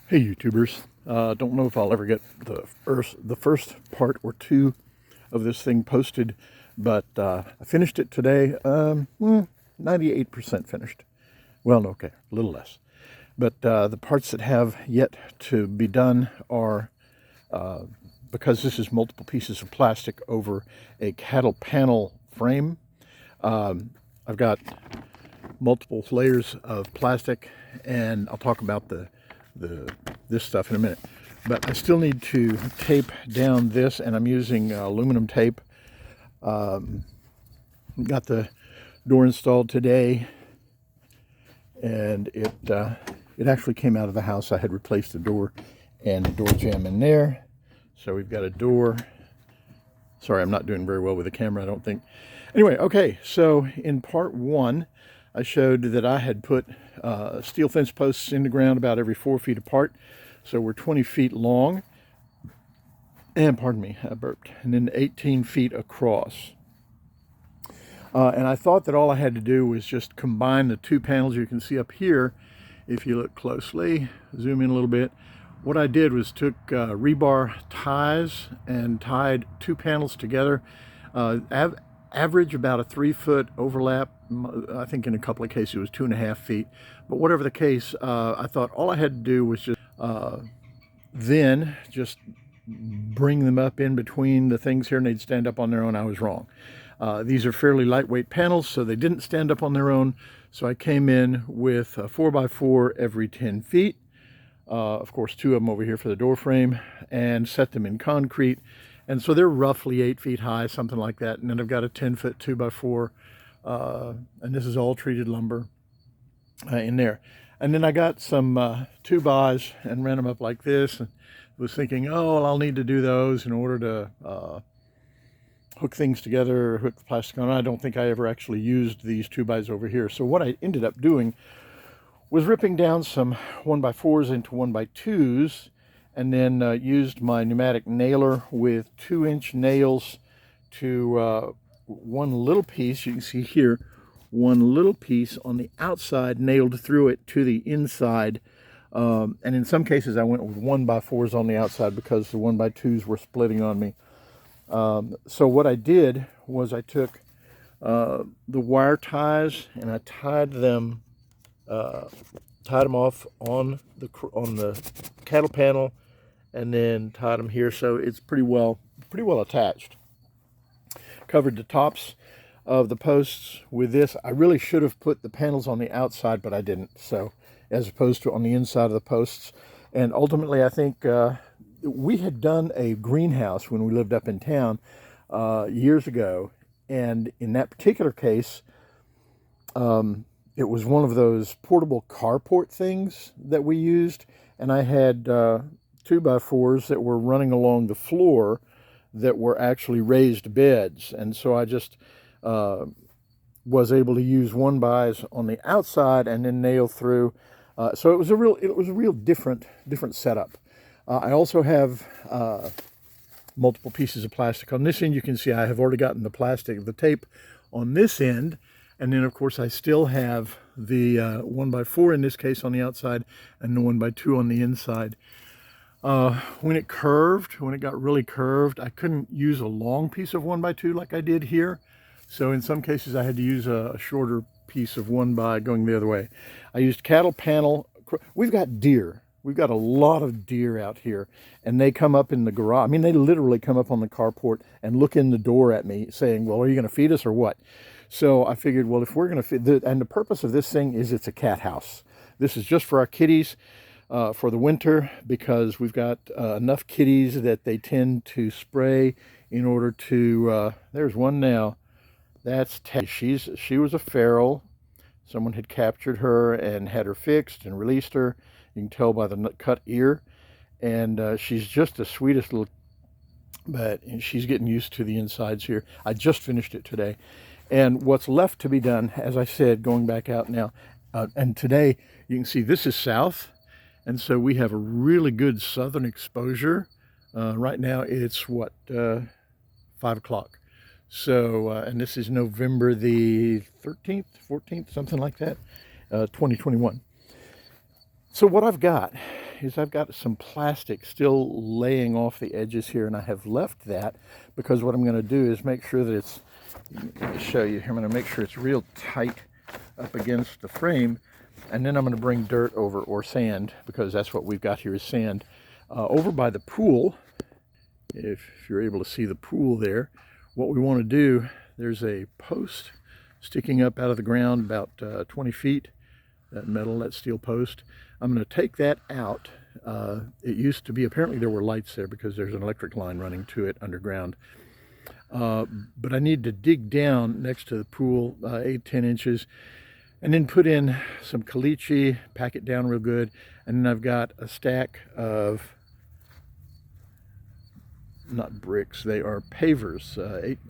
Hey YouTubers, don't know if I'll ever get the first part or two of this thing posted, but I finished it today. 98% finished. Well, no, okay, a little less. But the parts that have yet to be done are, because this is multiple pieces of plastic over a cattle panel frame, I've got multiple layers of plastic, and I'll talk about this stuff in a minute. But I still need to tape down this, and I'm using aluminum tape. Got the door installed today, and it actually came out of the house. I had replaced the door and the door jamb in there. So we've got a door. Sorry, I'm not doing very well with the camera, I don't think. Anyway, okay, so in part one, I showed that I had put steel fence posts in the ground about every 4 feet apart. So we're 20 feet long, and pardon me, I burped, and then 18 feet across. And I thought that all I had to do was just combine the two panels you can see up here. If you look closely, zoom in a little bit, what I did was took rebar ties and tied two panels together. Average about a 3-foot overlap. I think in a couple of cases it was 2.5 feet. But whatever the case, I thought all I had to do was then just bring them up in between the things here and they'd stand up on their own. I was wrong. These are fairly lightweight panels, so they didn't stand up on their own. So I came in with a 4x4 every 10 feet. Of course, 2 of them over here for the door frame, and set them in concrete. And so they're roughly 8 feet high, something like that. And then I've got a 10-foot 2x4, and this is all treated lumber in there. And then I got some 2x and ran them up like this, and was thinking, oh, well, I'll need to do those in order to hook things together, or hook the plastic on. I don't think I ever actually used these 2x over here. So what I ended up doing was ripping down some 1x4s into 1x2s, and then used my pneumatic nailer with 2-inch nails to one little piece. You can see here, one little piece on the outside nailed through it to the inside. And in some cases I went with 1x4s on the outside because the 1x2s were splitting on me. So what I did was I took the wire ties and I tied them off on the cattle panel, and then tied them here, so it's pretty well attached. Covered the tops of the posts with this. I really should have put the panels on the outside, but I didn't, so as opposed to on the inside of the posts. And ultimately I think we had done a greenhouse when we lived up in town years ago, and in that particular case it was one of those portable carport things that we used, and I had 2x4s that were running along the floor that were actually raised beds, and so I just was able to use 1x's on the outside and then nail through. So it was a real different setup. I also have multiple pieces of plastic on this end. You can see I have already gotten the tape on this end. And then, of course, I still have the 1x4 in this case on the outside and the 1x2 on the inside. When it got really curved, I couldn't use a long piece of 1x2 like I did here. So in some cases, I had to use a shorter piece of 1x going the other way. I used cattle panel. We've got deer. We've got a lot of deer out here, and they come up in the garage. I mean, they literally come up on the carport and look in the door at me saying, well, are you going to feed us or what? So I figured, well, if we're going to feed, and the purpose of this thing is it's a cat house. This is just for our kitties for the winter, because we've got enough kitties that they tend to spray in order to, there's one now. That's Teddy. She was a feral. Someone had captured her and had her fixed and released her. You can tell by the cut ear. And she's just the sweetest little, but she's getting used to the insides here. I just finished it today. And what's left to be done, as I said, going back out now, and today you can see this is south, and so we have a really good southern exposure. Right now it's what, 5 o'clock. So, and this is November the 13th, 14th, something like that, 2021. So what I've got is I've got some plastic still laying off the edges here, and I have left that because what I'm going to do is make sure that it's, let me show you here, I'm going to make sure it's real tight up against the frame, and then I'm going to bring dirt over, or sand, because that's what we've got here is sand. Over by the pool, if you're able to see the pool there, what we want to do, there's a post sticking up out of the ground about 20 feet, that metal, that steel post. I'm going to take that out. It used to be, apparently there were lights there because there's an electric line running to it underground. But I need to dig down next to the pool 8-10 inches and then put in some caliche, pack it down real good, and then I've got a stack of, not bricks, they are pavers,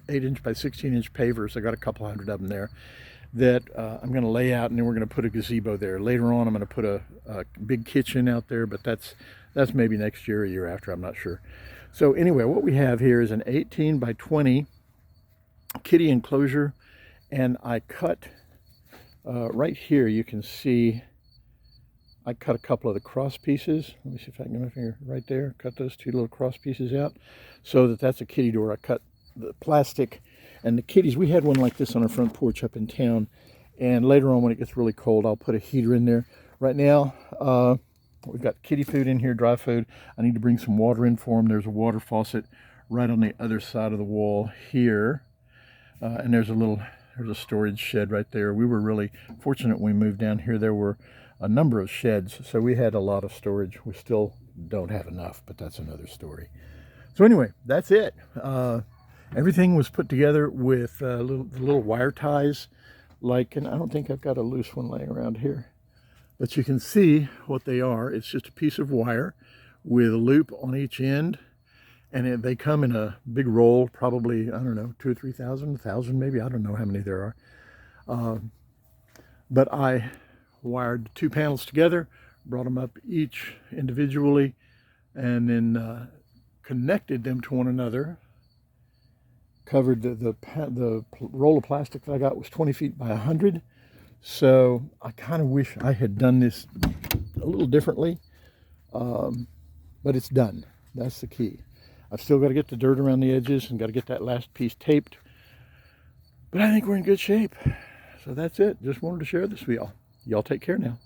8-inch by 16-inch pavers. I got a couple hundred of them there that I'm going to lay out, and then we're going to put a gazebo there. Later on I'm going to put a big kitchen out there, but that's maybe next year or year after, I'm not sure. So anyway, what we have here is an 18 by 20 kitty enclosure, and I cut right here, you can see I cut a couple of the cross pieces. Let me see if I can get my finger right there. Cut those two little cross pieces out so that that's a kitty door. I cut the plastic, and the kitties, we had one like this on our front porch up in town, and later on when it gets really cold I'll put a heater in there. Right now we've got kitty food in here, dry food. I need to bring some water in for them. There's a water faucet right on the other side of the wall here, and there's a storage shed right there. We were really fortunate when we moved down here. There were a number of sheds, so we had a lot of storage. We still don't have enough, but that's another story. So anyway, that's it. Everything was put together with little wire ties, and I don't think I've got a loose one laying around here, but you can see what they are. It's just a piece of wire with a loop on each end, and they come in a big roll, probably, I don't know, 2,000 or 3,000, 1,000 maybe, I don't know how many there are. But I wired two panels together, brought them up each individually, and then connected them to one another. Covered the roll of plastic that I got was 20 feet by 100. So I kind of wish I had done this a little differently, but it's done. That's the key. I've still got to get the dirt around the edges and got to get that last piece taped, but I think we're in good shape. So that's it. Just wanted to share this with y'all. Y'all take care now.